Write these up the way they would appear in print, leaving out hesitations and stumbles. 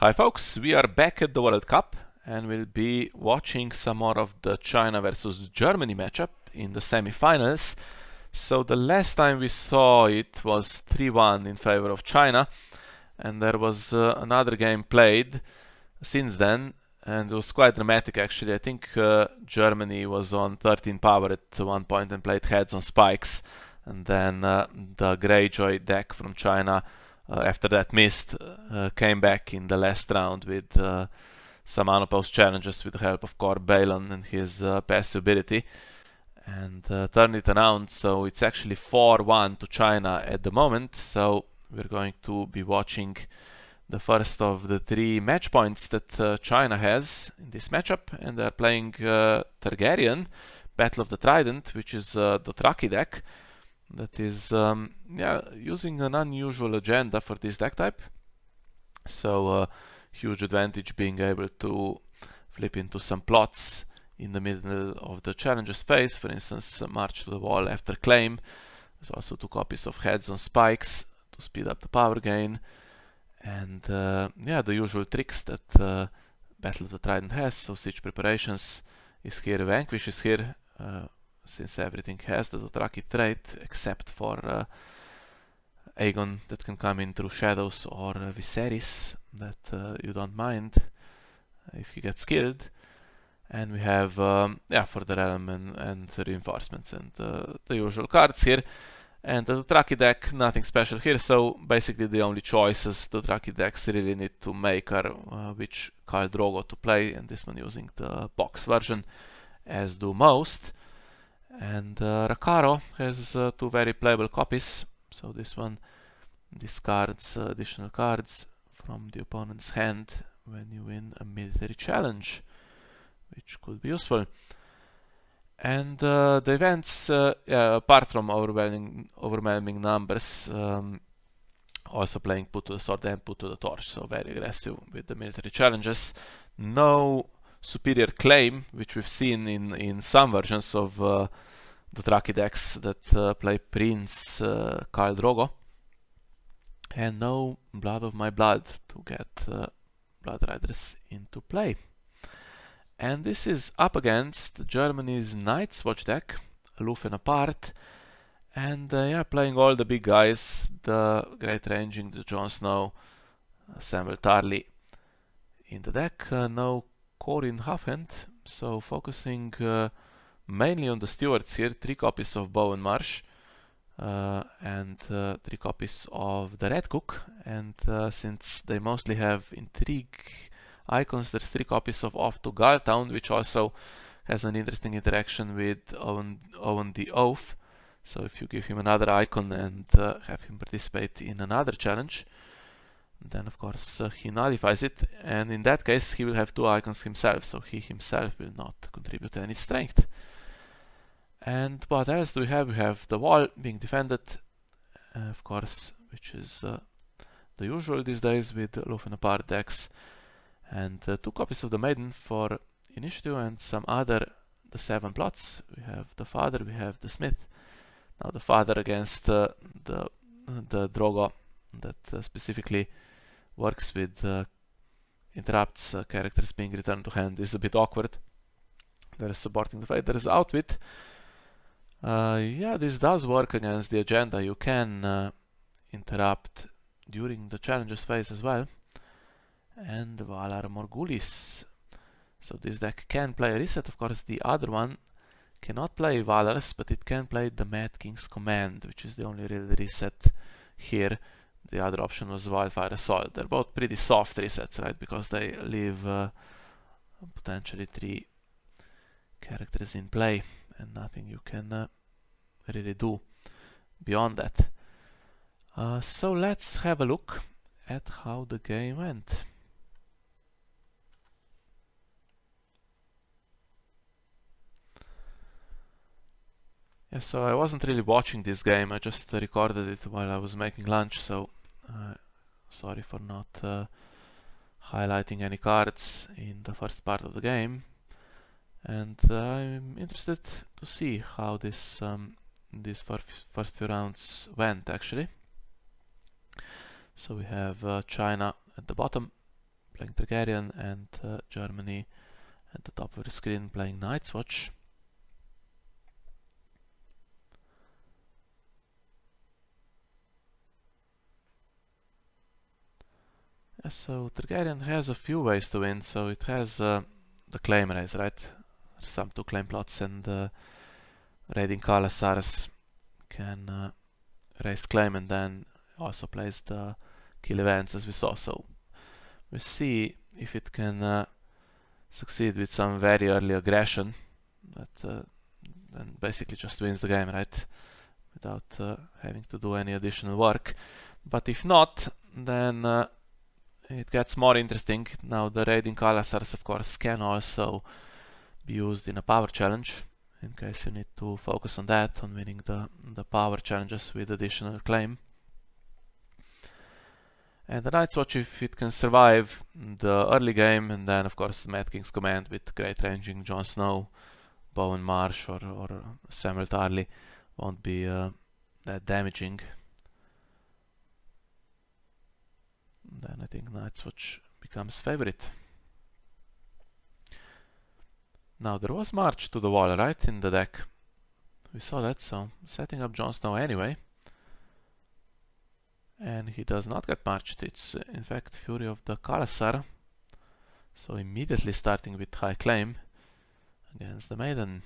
Hi folks, we are back at the World Cup and we'll be watching some more of the China versus Germany matchup in the semi-finals. So the last time we saw it was 3-1 in favor of China, and there was another game played since then, and it was quite dramatic actually. I think Germany was on 13 power at one point and played heads on spikes, and then the Greyjoy deck from China after that missed, came back in the last round with some unopposed challenges with the help of Cor Balon and his passive ability, and turned it around. So it's actually 4-1 to China at the moment. So we're going to be watching the first of the three match points that China has in this matchup, and they're playing Targaryen, Battle of the Trident, which is the Dothraki deck that is using an unusual agenda for this deck type. So huge advantage being able to flip into some plots in the middle of the challenges phase. For instance, march to the wall after claim. There's also 2 copies of heads on spikes to speed up the power gain, and the usual tricks that Battle of the Trident has. So siege preparations is here, vanquish is here, since everything has the Dothraki trait except for Aegon that can come in through shadows, or Viserys that you don't mind if he gets killed. And we have for the realm and the reinforcements and the usual cards here. And the Dothraki deck, nothing special here, so basically the only choices the Dothraki decks really need to make are which Khal Drogo to play, and this one using the box version, as do most. And Rakaro has 2 very playable copies, so this one discards additional cards from the opponent's hand when you win a military challenge, which could be useful. And the events, apart from overwhelming numbers, also playing put to the sword and put to the torch, so very aggressive with the military challenges. No superior claim, which we've seen in some versions of the Dothraki decks that play Prince Khal Drogo. And no Blood of My Blood to get Blood Riders into play. And this is up against Germany's Night's Watch deck, Aloof and Apart, and playing all the big guys, the Great Ranging, the Jon Snow, Samuel Tarly in the deck. No Corin Halfhand, so focusing mainly on the stewards here. 3 copies of Bowen Marsh and 3 copies of the Red Cook, and since they mostly have intrigue icons, there's 3 copies of Off to Galtown, which also has an interesting interaction with Owen the Oath. So if you give him another icon and have him participate in another challenge, then of course he nullifies it, and in that case he will have 2 icons himself, so he himself will not contribute any strength. And what else do we have? We have the wall being defended, of course, which is the usual these days with Aloof and Apart decks, and 2 copies of the Maiden for initiative, and some other, the 7 plots. We have the Father, we have the Smith. Now the Father against the Drogo that specifically works with interrupts characters being returned to hand is a bit awkward. There is supporting the fight, there is Outwit. This does work against the agenda. You can interrupt during the challenges phase as well. And Valar Morghulis. So this deck can play a reset. Of course, the other one cannot play Valars, but it can play the Mad King's Command, which is the only real reset here. The other option was Wildfire Assault. They're both pretty soft resets, right? Because they leave potentially 3 characters in play, and nothing you can really do beyond that. So let's have a look at how the game went. So I wasn't really watching this game, I just recorded it while I was making lunch, so sorry for not highlighting any cards in the first part of the game. And I'm interested to see how these first few rounds went actually. So we have China at the bottom, playing Targaryen, and Germany at the top of the screen playing Night's Watch. Yeah, so Targaryen has a few ways to win. So it has the claim raise, right? There's some 2 claim plots, and raiding Kalasars can raise claim, and then also plays the kill events as we saw. So we'll see if it can succeed with some very early aggression that then basically just wins the game, right? Without having to do any additional work. But if not, then it gets more interesting. Now the raiding Kalasars, of course, can also be used in a power challenge, in case you need to focus on that, on winning the power challenges with additional claim. And the Night's Watch, if it can survive the early game, and then of course the Mad King's Command with great ranging Jon Snow, Bowen Marsh, or Samuel Tarly, won't be that damaging. Then I think Night's Watch becomes favorite. Now there was March to the Wall, right, in the deck. We saw that, so setting up Jon Snow anyway. And he does not get marched. It's in fact Fury of the Kalasar. So immediately starting with high claim against the Maiden.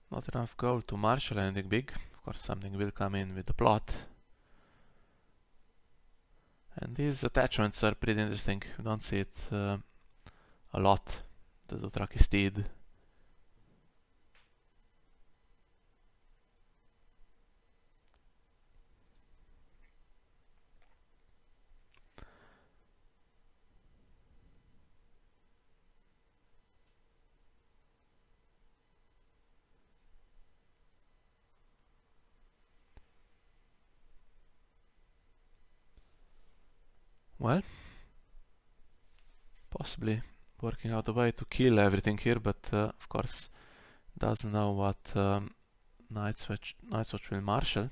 Not enough gold to marshal anything big. Of course something will come in with the plot. And these attachments are pretty interesting. You don't see it a lot. The Dothraki Steed. Well, possibly working out a way to kill everything here, but of course doesn't know what Night's Watch will marshal.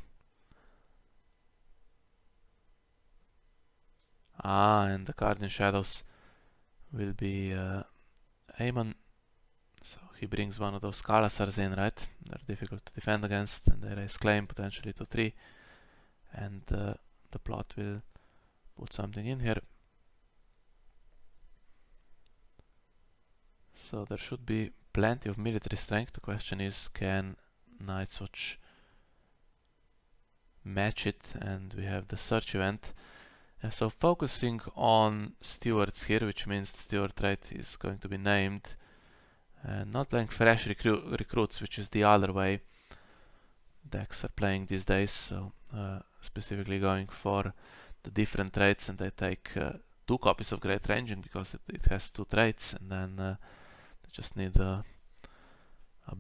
And the card in shadows will be Aemon. So he brings one of those Kalasars in, right? They're difficult to defend against, and they raise claim potentially to 3. And the plot will put something in here. So there should be plenty of military strength. The question is, can Night's Watch match it? And we have the search event. So focusing on stewards here, which means the steward trait is going to be named. And not playing fresh recruits, which is the other way decks are playing these days. So specifically going for the different traits, and they take 2 copies of Great Ranging because it has 2 traits, and then they just need a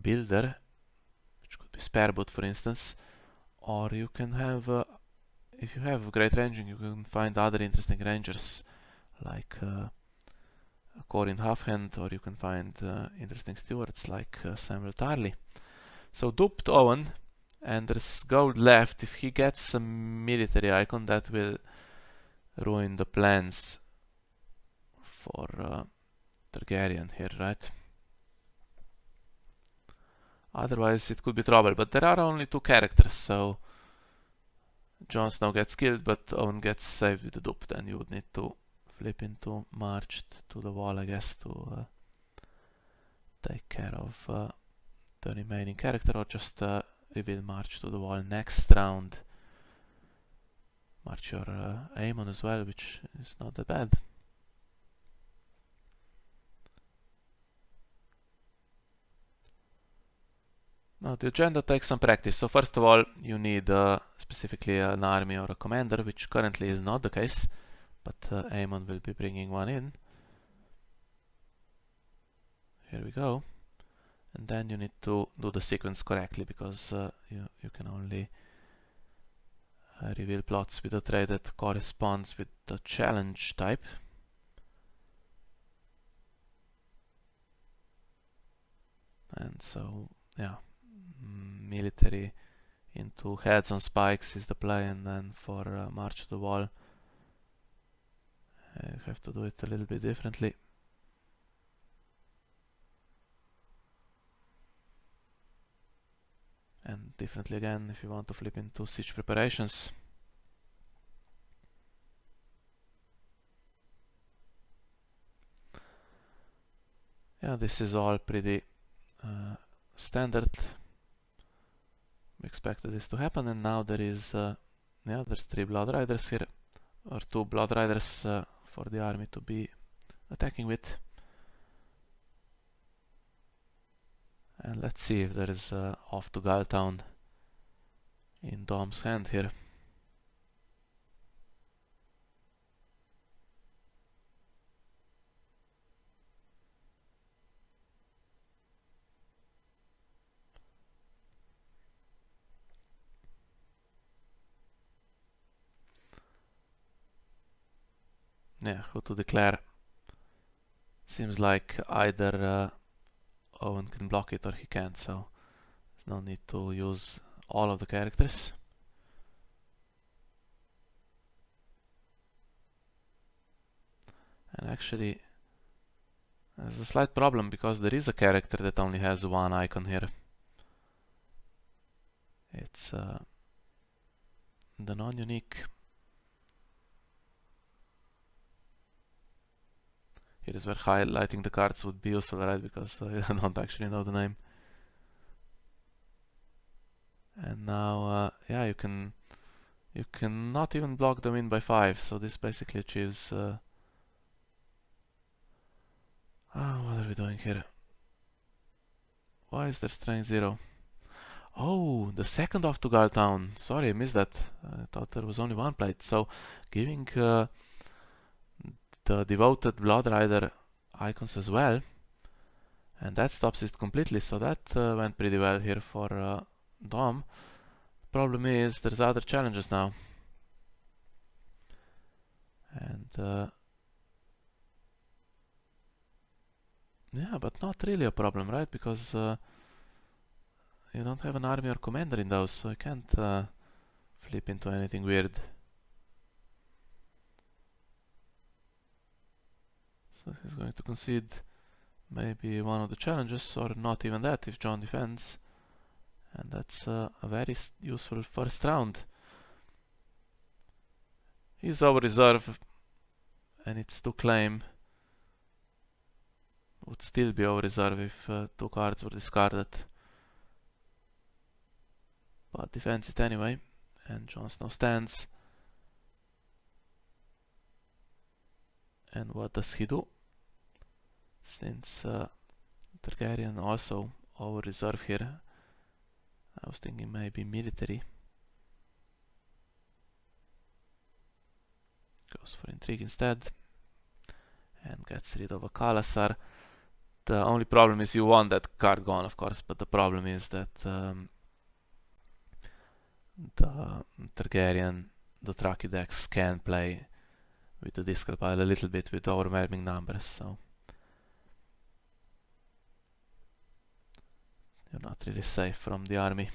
builder, which could be Spareboot for instance. Or you can have, if you have Great Ranging, you can find other interesting rangers like a Corin Halfhand, or you can find interesting stewards like Samuel Tarly. So duped Owen, and there's gold left. If he gets a military icon, that will ruin the plans for Targaryen here, right? Otherwise it could be trouble, but there are only 2 characters, so Jon Snow gets killed, but Owen gets saved with the dupe. Then you would need to flip into marched to the wall, I guess, to take care of the remaining character, or just reveal march to the wall next round. March your Aemon as well, which is not that bad. Now the agenda takes some practice. So first of all, you need specifically an army or a commander, which currently is not the case. but Aemon will be bringing one in. Here we go. And then you need to do the sequence correctly, because you can only reveal plots with a trait that corresponds with the challenge type. And so, yeah, military into heads on spikes is the play, and then for March to the Wall, you have to do it a little bit differently. And differently again if you want to flip into siege preparations. Yeah, this is all pretty standard. We expected this to happen, and now there is there's 3 Blood Riders here, or 2 Blood Riders for the army to be attacking with. And let's see if there is off to Galtown in Dom's hand here. Yeah, who to declare? Seems like either Owen can block it or he can't, so there's no need to use all of the characters. And actually, there's a slight problem, because there is a character that only has 1 icon here. It's the non-unique. Here is where highlighting the cards would be useful, right? Because I don't actually know the name. And now, yeah, you can not even block them in by 5. So this basically achieves. What are we doing here? Why is there strain 0? Oh, the second off to Galtown. Sorry, I missed that. I thought there was only 1 plate. So giving the devoted Blood Rider icons as well, and that stops it completely. So that went pretty well here for Dom. Problem is there's other challenges now, and yeah, but not really a problem, right? Because you don't have an army or commander in those, so you can't flip into anything weird. So he's going to concede maybe one of the challenges, or not even that if John defends. And that's a very useful first round. He's over reserve, and it's to claim. Would still be over reserve if 2 cards were discarded. But defends it anyway, and Jon Snow stands. And what does he do? Since Targaryen also over reserve here, I was thinking maybe military. Goes for intrigue instead, and gets rid of a Khalasar. The only problem is you want that card gone, of course, but the problem is that the Targaryen Dothraki decks can play with the discard pile a little bit with overwhelming numbers, so you're not really safe from the army.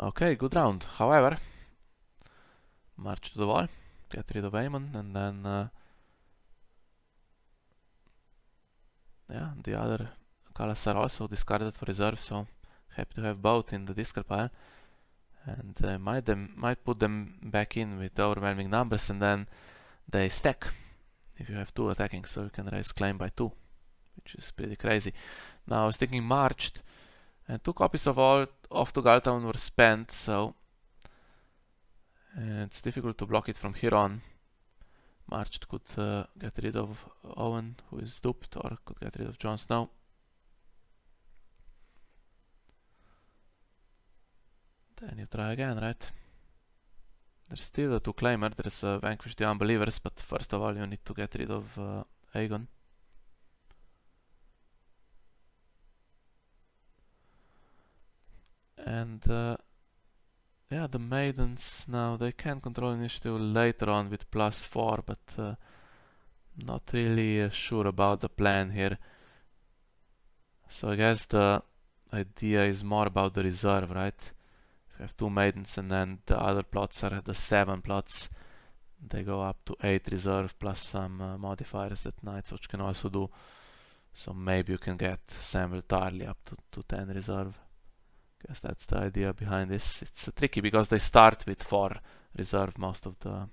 Okay, good round. However, march to the wall, get rid of Aemon, and then yeah, the other Khalasar also discarded for reserve, so happy to have both in the discard pile. And might put them back in with overwhelming numbers, and then they stack if you have 2 attacking, so you can raise claim by 2, which is pretty crazy. Now I was thinking marched, and 2 copies of all off to Galtown were spent, so it's difficult to block it from here on. March could get rid of Owen, who is duped, or could get rid of Jon Snow. Then you try again, right? There's still a 2 claimer, there's Vanquish the Unbelievers, but first of all you need to get rid of Aegon. And yeah, the Maidens now, they can control initiative later on with +4, but not really sure about the plan here. So I guess the idea is more about the reserve, right? If you have 2 Maidens and then the other plots are the 7 plots, they go up to 8 reserve plus some modifiers that Nightwatch can also do. So maybe you can get Samuel Tarly up to 10 reserve. Guess that's the idea behind this. It's tricky because they start with 4 reserve most of the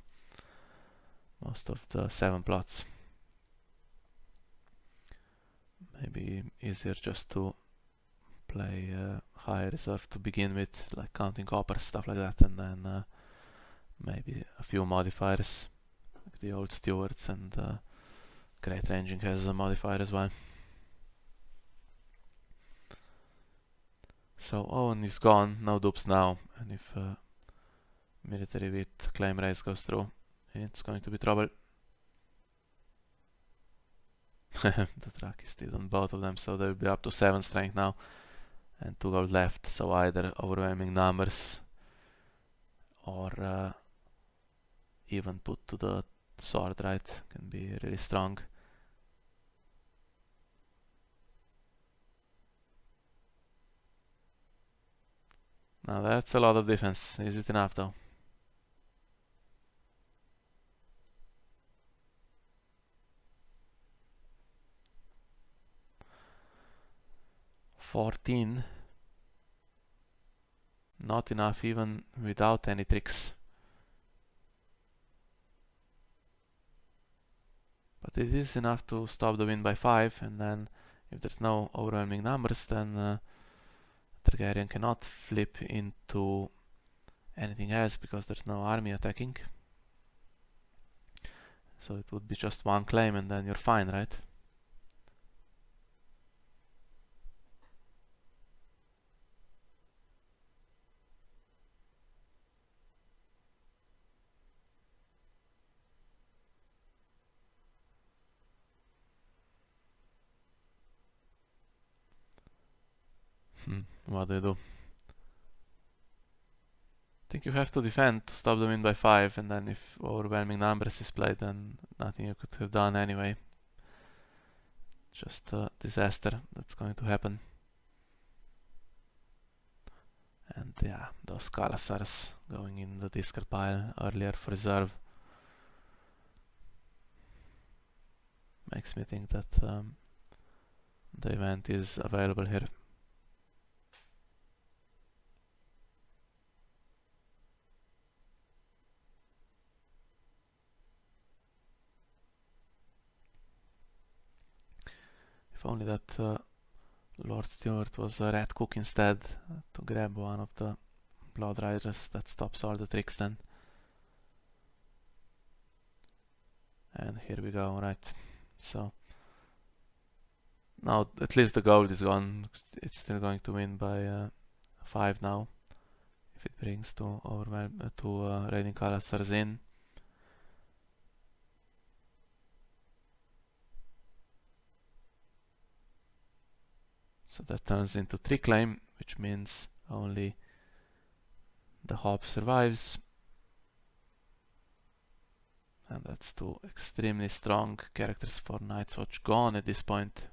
7 plots. Maybe easier just to play high reserve to begin with, like counting copper, stuff like that, and then maybe a few modifiers, like the old stewards, and Great Ranging has a modifier as well. So Owen is gone, no dupes now, and if military with claim race goes through, it's going to be trouble. The track is still on both of them, so they will be up to 7 strength now, and 2 gold left, so either overwhelming numbers or even put to the sword, right? Can be really strong. Now that's a lot of defense. Is it enough though? $14. Not enough even without any tricks. But it is enough to stop the win by 5, and then if there's no overwhelming numbers, then Targaryen cannot flip into anything else because there's no army attacking. So it would be just 1 claim and then you're fine, right? What do you do? I think you have to defend to stop the win by 5, and then if overwhelming numbers is played, then nothing you could have done anyway. Just a disaster that's going to happen. And yeah, those Kalasars going in the discard pile earlier for reserve makes me think that the event is available here. If only that Lord Stewart was a red cook instead, to grab one of the Blood Riders. That stops all the tricks then. And here we go, right. So now at least the gold is gone. It's still going to win by 5 now, if it brings two Raiding Kalasars in. So that turns into 3 claim, which means only the Hope survives. And that's 2 extremely strong characters for Night's Watch gone at this point.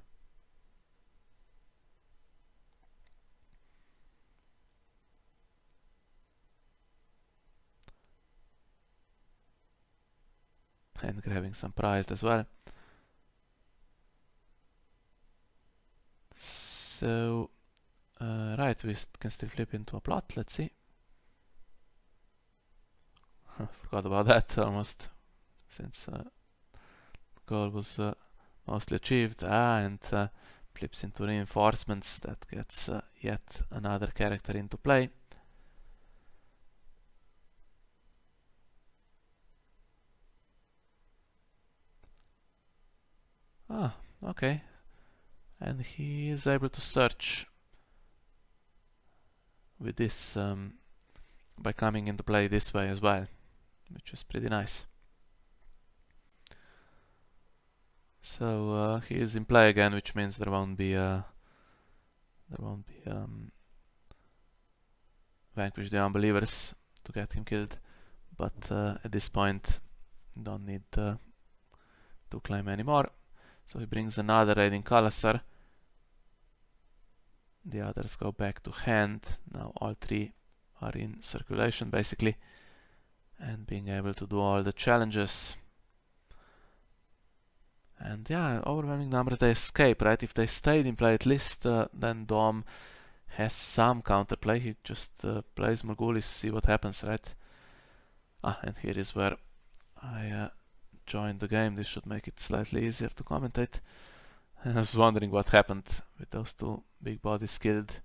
And grabbing some prize as well. So, right, we can still flip into a plot, let's see. Forgot about that almost, since goal was mostly achieved. And flips into reinforcements, that gets yet another character into play. Ah, okay. And he is able to search with this by coming into play this way as well, which is pretty nice. So he is in play again, which means there won't be vanquish the unbelievers to get him killed. But at this point, don't need to claim anymore. So he brings another raiding Kalasar. The others go back to hand. Now all three are in circulation basically, and being able to do all the challenges. And yeah, overwhelming numbers, they escape, right? If they stayed in play at least, then Dom has some counterplay. He just plays Morgulis, see what happens, right? Ah, and here is where I joined the game. This should make it slightly easier to commentate. I was wondering what happened with those two big bodies killed.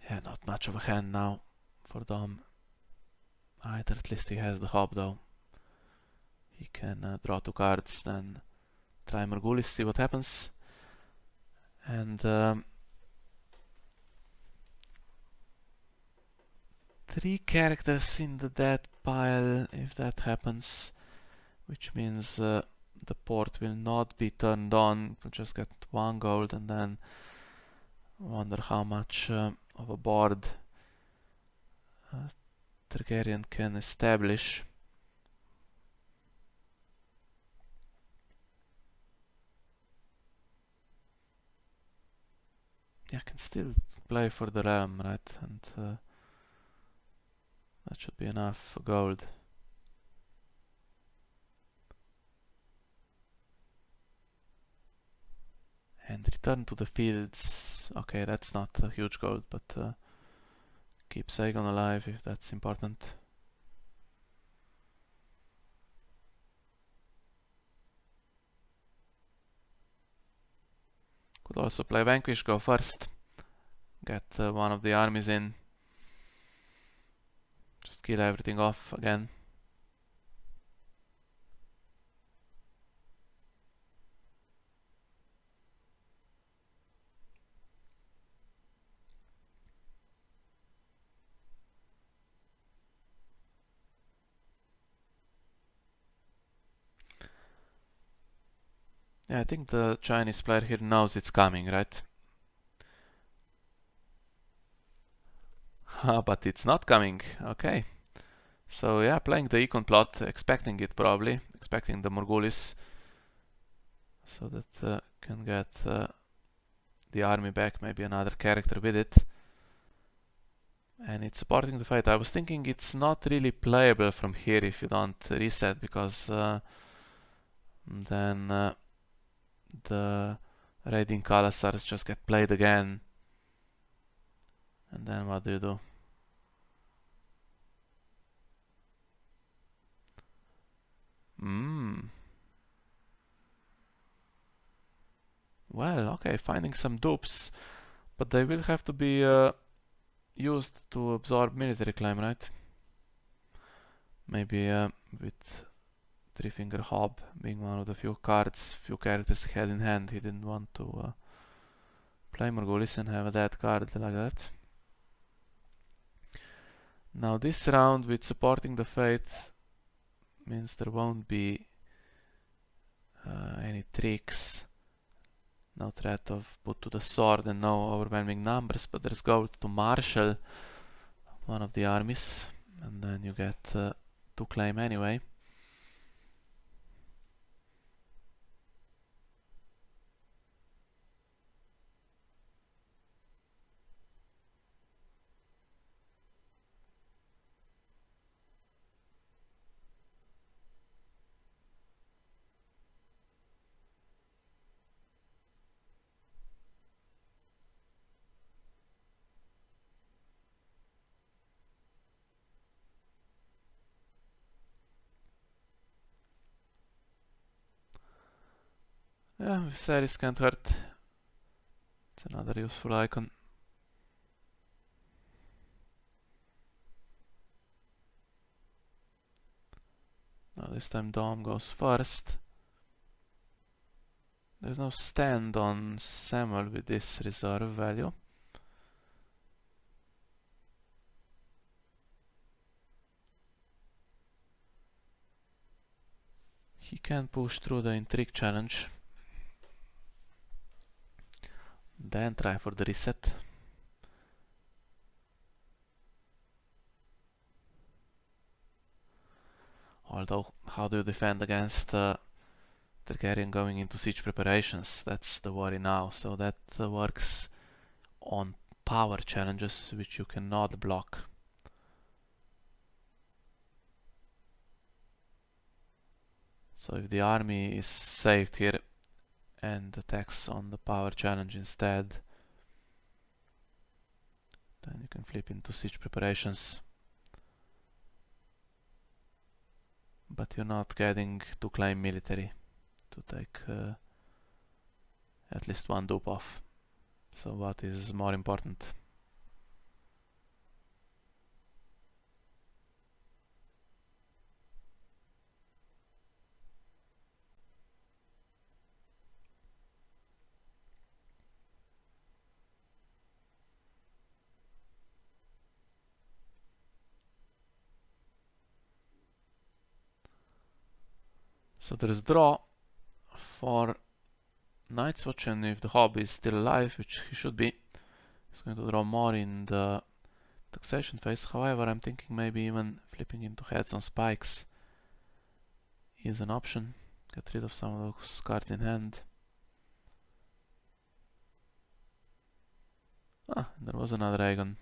Yeah, not much of a hand now for Dom either. At least he has the hop though. He can draw 2 cards, then try Morgulis, see what happens. And 3 characters in the dead pile if that happens, which means the port will not be turned on. We'll just get 1 gold, and then wonder how much of a board Targaryen can establish. Yeah, I can still play for the realm, right? And that should be enough for gold. And return to the fields. Okay, that's not a huge gold, but keep Sagon alive if that's important. Could also play Vanquish, go first. Get one of the armies in. Just kill everything off again. Yeah, I think the Chinese player here knows it's coming, right? But it's not coming. Okay. So yeah, playing the econ plot, expecting it probably, expecting the Morgulis, so that can get the army back, maybe another character with it. And it's supporting the fight. I was thinking it's not really playable from here if you don't reset, because then the raiding Kalasars just get played again. And then what do you do? Well, okay, finding some dupes, but they will have to be used to absorb military claim, right? Maybe with Three Finger Hob being one of the few characters he had in hand, he didn't want to play Morgulis and have a dead card like that. Now this round with supporting the fate means there won't be any tricks. No threat of put to the sword and no overwhelming numbers, but there's gold to marshal one of the armies, and then you get to claim anyway. Yeah, Viserys can't hurt. It's another useful icon. Now this time Dom goes first. There's no stand on Samuel with this reserve value. He can push through the intrigue challenge. Then try for the reset. Although, how do you defend against Targaryen going into siege preparations? That's the worry now. So that works on power challenges, which you cannot block. So if the army is saved here and attacks on the power challenge instead, then you can flip into siege preparations. But you're not getting to claim military to take at least one dupe off. So what is more important? So there is draw for Night's Watch, and if the Hob is still alive, which he should be, he's going to draw more in the taxation phase. However, I'm thinking maybe even flipping into heads on spikes is an option. Get rid of some of those cards in hand. Ah, there was another Aegon.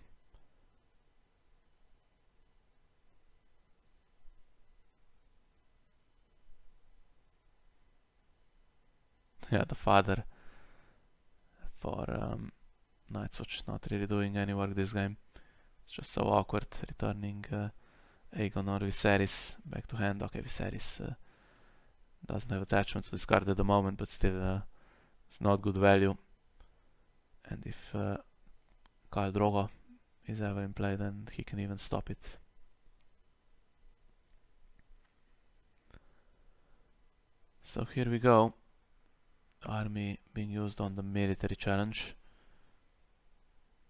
Yeah, the father for Night's Watch not really doing any work this game. It's just so awkward returning Aegon or Viserys back to hand. Okay, Viserys doesn't have attachments to discard at the moment, but still it's not good value. And if Khal Drogo is ever in play, then he can even stop it. So here we go. Army being used on the military challenge,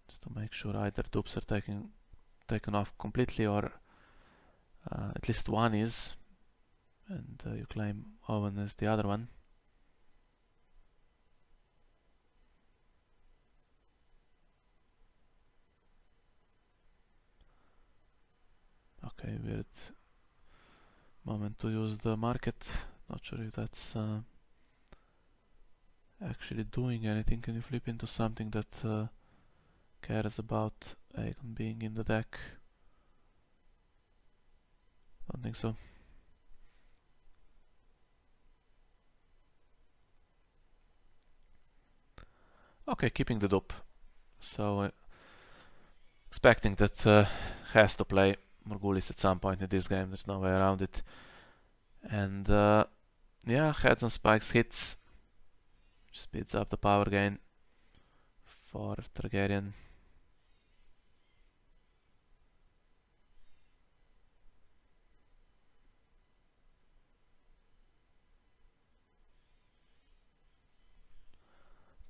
just to make sure either dupes are taken off completely, or at least one is, and you claim Owen as the other one. Okay, weird moment to use the market. Not sure if that's actually doing anything. Can you flip into something that cares about Aegon being in the deck? Don't think so. Okay, keeping the dupe. So expecting that has to play Morghulis at some point in this game. There's no way around it. And yeah, heads on spikes hits. Speeds up the power gain for Targaryen.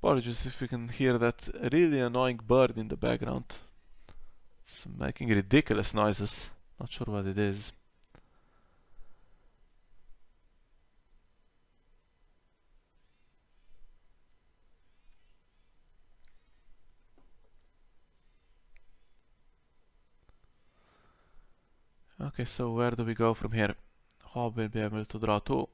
Apologies if you can hear that really annoying bird in the background. It's making ridiculous noises. Not sure what it is. Okay, so where do we go from here? Hob will be able to draw 2.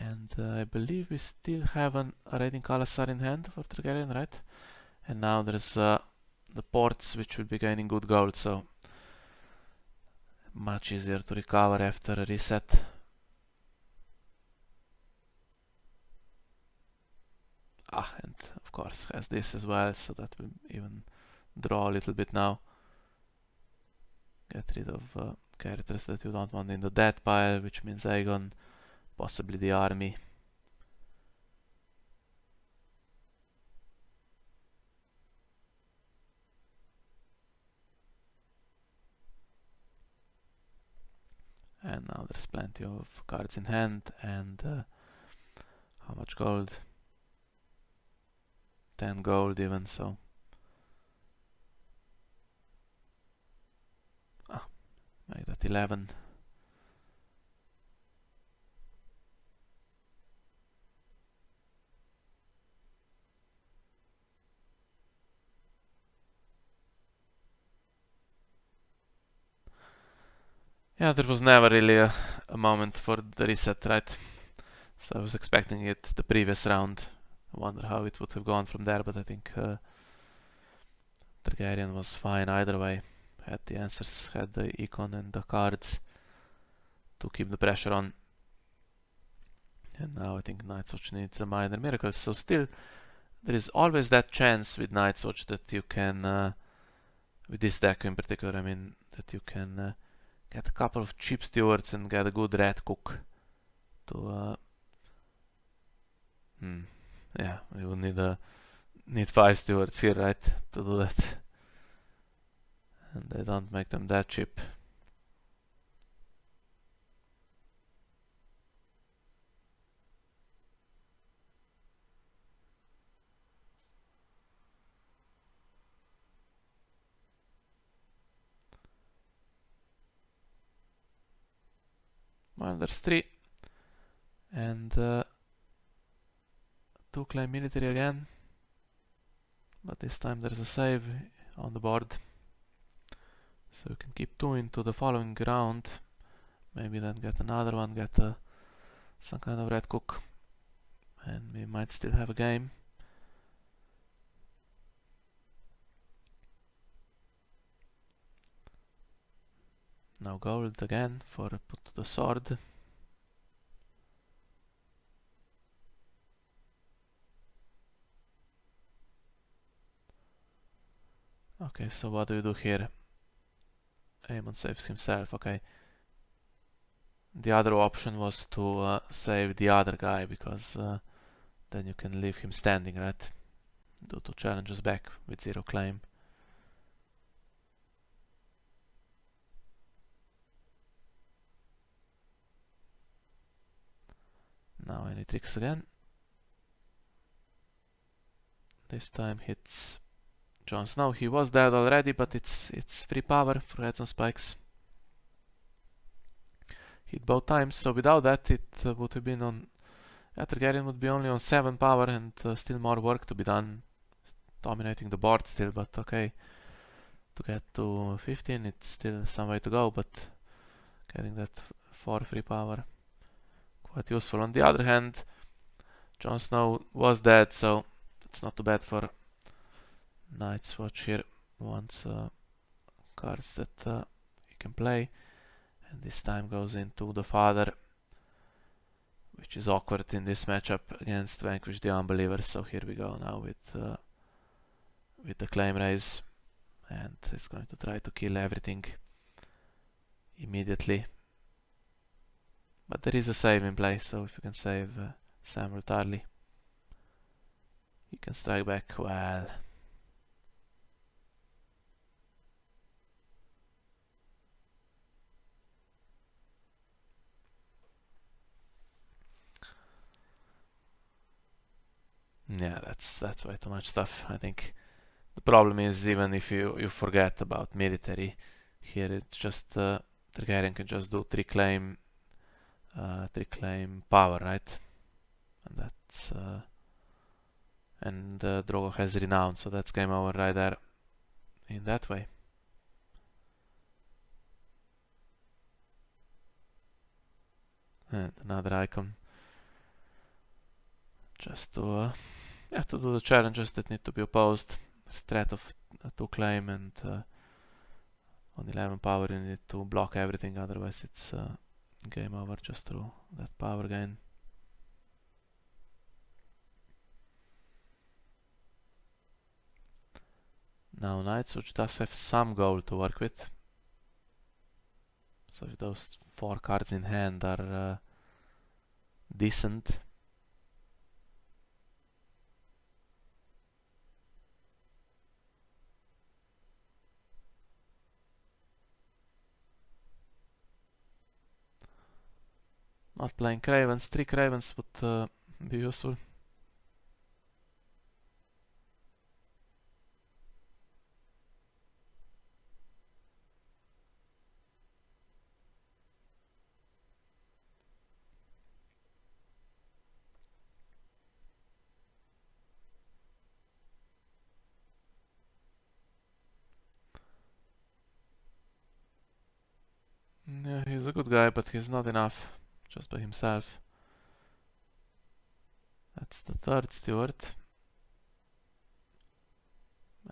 And I believe we still have a Raiding Khalasar in hand for Targaryen, right? And now there's the ports, which will be gaining good gold, so much easier to recover after a reset. Ah, and of course has this as well, so that will even draw a little bit now. Get rid of characters that you don't want in the death pile, which means Aegon, possibly the army. And now there's plenty of cards in hand, and how much gold? 10 gold even, so... make that 11. Yeah, there was never really a moment for the reset, right? So I was expecting it the previous round. I wonder how it would have gone from there, but I think Targaryen was fine either way. Had the answers, had the econ and the cards to keep the pressure on. And now I think Night's Watch needs a minor miracle. So still, there is always that chance with Night's Watch that you can, with this deck in particular, I mean, that you can get a couple of cheap stewards and get a good red cook to yeah, you will need 5 stewards here, right, to do that. And they don't make them that cheap. Well, there's 3. And 2 claim military again. But this time there's a save on the board. So you can keep 2 into the following round. Maybe then get another one, get some kind of red cook. And we might still have a game. Now gold again for put to the sword. Okay, so what do you do here? Aemon saves himself, okay. The other option was to save the other guy, because then you can leave him standing, right? Do 2 challenges back with 0 claim. Now any tricks again. This time hits Jon Snow. He was dead already, but it's free power for heads on spikes. Hit both times, so without that it would have been on... Targaryen would be only on 7 power and still more work to be done. Dominating the board still, but okay. To get to 15 it's still some way to go, but getting that 4 free power, quite useful. On the other hand, Jon Snow was dead, so it's not too bad for Night's Watch here. Wants cards that he can play, and this time goes into the Father, which is awkward in this matchup against Vanquish the Unbeliever. So here we go now with the claim raise, and he's going to try to kill everything immediately. But there is a save in play, so if you can save Samuel Tarly, he can strike back well. Yeah, that's way too much stuff. I think the problem is, even if you forget about military, here it's just Targaryen can just do 3 claim power, right? And that's and Drogo has renown, so that's game over right there in that way. And another icon just to do the challenges that need to be opposed. There's threat of 2 claim, and on 11 power you need to block everything, otherwise it's game over just through that power gain. Now Night's Watch does have some gold to work with, so if those 4 cards in hand are decent. Not playing Cravens. 3 Cravens would be useful. Yeah, he's a good guy, but he's not enough just by himself. That's the third steward.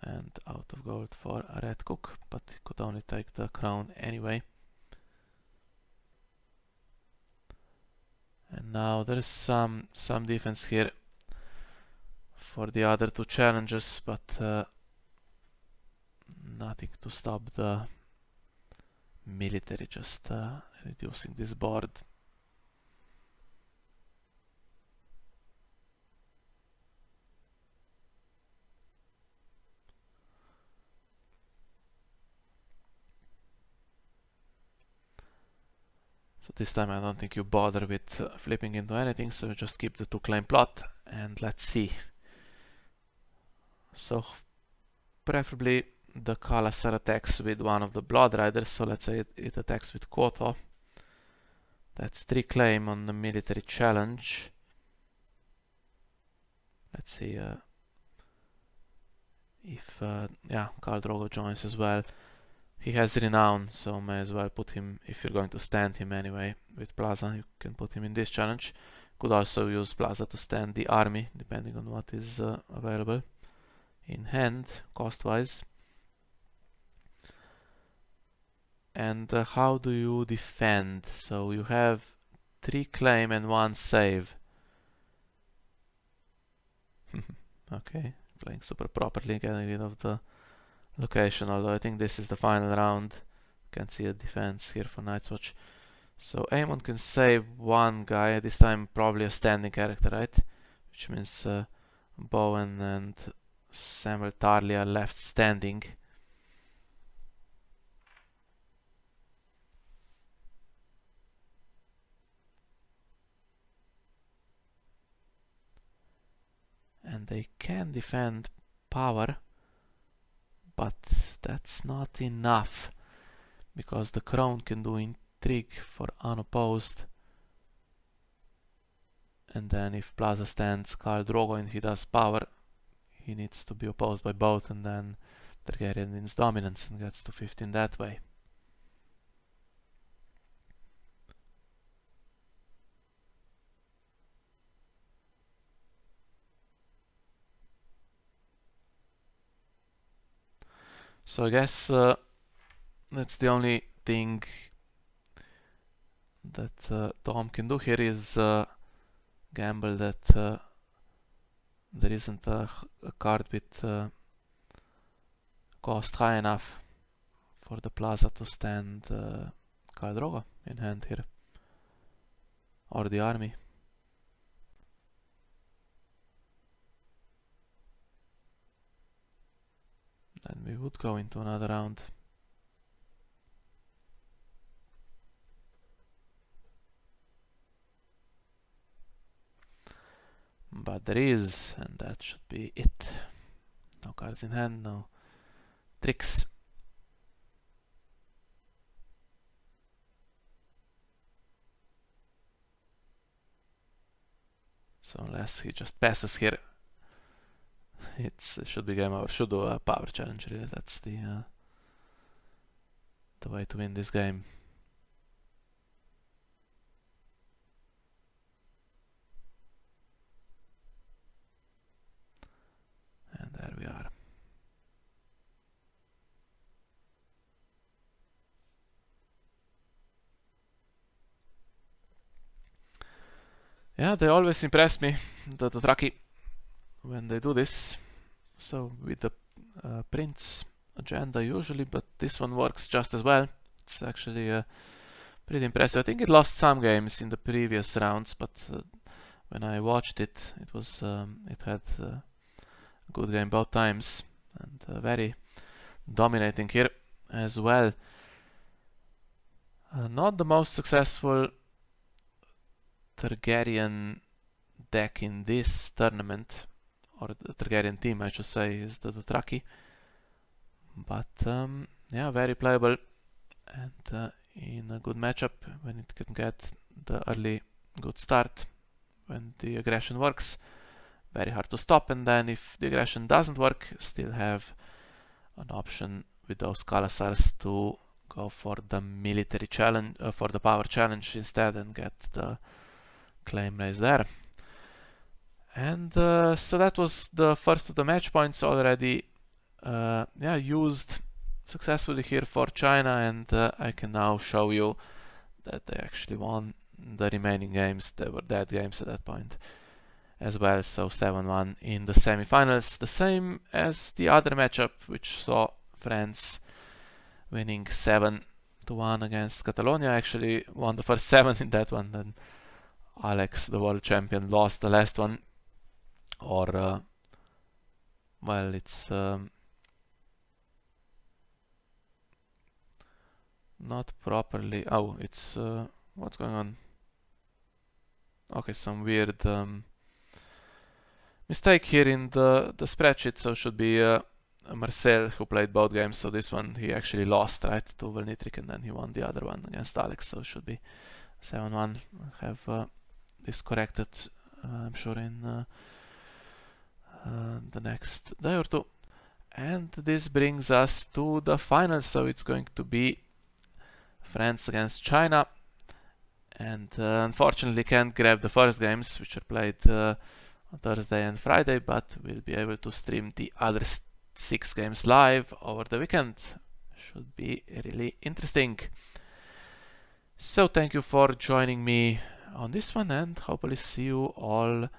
And out of gold for a red cook, but he could only take the crown anyway. And now there is some defense here for the other two challenges, but nothing to stop the military, just reducing this board. So this time I don't think you bother with flipping into anything, so just keep the 2 claim plot and let's see. So preferably the Kalasar attacks with one of the Blood Riders, so let's say it attacks with Koto. That's 3 claim on the military challenge. Let's see if yeah, Khal Drogo joins as well. He has renown, so may as well put him, if you're going to stand him anyway with Plaza, you can put him in this challenge. Could also use Plaza to stand the army, depending on what is available in hand, cost-wise. And how do you defend? So you have 3 claim and 1 save. Okay, playing super properly, getting rid of the location, although I think this is the final round. Can't see a defense here for Night's Watch. So Aemon can save 1 guy, this time probably a standing character, right? Which means Bowen and Samuel Tarly are left standing. And they can defend power, but that's not enough, because the crown can do intrigue for unopposed, and then if Plaza stands Khal Drogo and he does power, he needs to be opposed by both, and then Targaryen wins dominance and gets to 15 that way. So I guess that's the only thing that Dom can do here is gamble that there isn't a card with cost high enough for the Plaza to stand Khal Drogo in hand here, or the army. Then we would go into another round. But there is, and that should be it. No cards in hand, no tricks. So unless he just passes here, it should be game over. Should do a power challenge, really. That's the way to win this game. And there we are. Yeah, they always impress me, the Dothraki, when they do this. So with the Prince agenda usually, but this one works just as well. It's actually pretty impressive. I think it lost some games in the previous rounds, but when I watched it, it was it had a good game both times, and very dominating here as well. Not the most successful Targaryen deck in this tournament, or the Targaryen team I should say, is the Dothraki. But yeah, very playable, and in a good matchup when it can get the early good start, when the aggression works, very hard to stop, and then if the aggression doesn't work, still have an option with those Kalasars to go for the military challenge, for the power challenge instead, and get the claim raised there. And so that was the first of the match points already used successfully here for China, and I can now show you that they actually won the remaining games. They were dead games at that point as well, so 7-1 in the semi-finals, the same as the other matchup, which saw France winning 7-1 against Catalonia. Actually won the first 7 in that one, then Alex, the world champion, lost the last one, or well, it's not properly. Oh, it's what's going on? Okay, some weird mistake here in the spreadsheet. So it should be Marcel who played both games. So this one he actually lost, right, to Velnitrik, and then he won the other one against Alex. So it should be 7-1. Have this corrected, I'm sure, in the next day or two. And this brings us to the final. So it's going to be France against China, and unfortunately can't grab the first games, which are played on Thursday and Friday, but we'll be able to stream the other 6 games live over the weekend. Should be really interesting. So thank you for joining me on this one, and hopefully see you all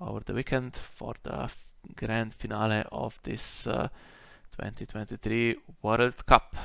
over the weekend for the grand finale of this 2023 World Cup.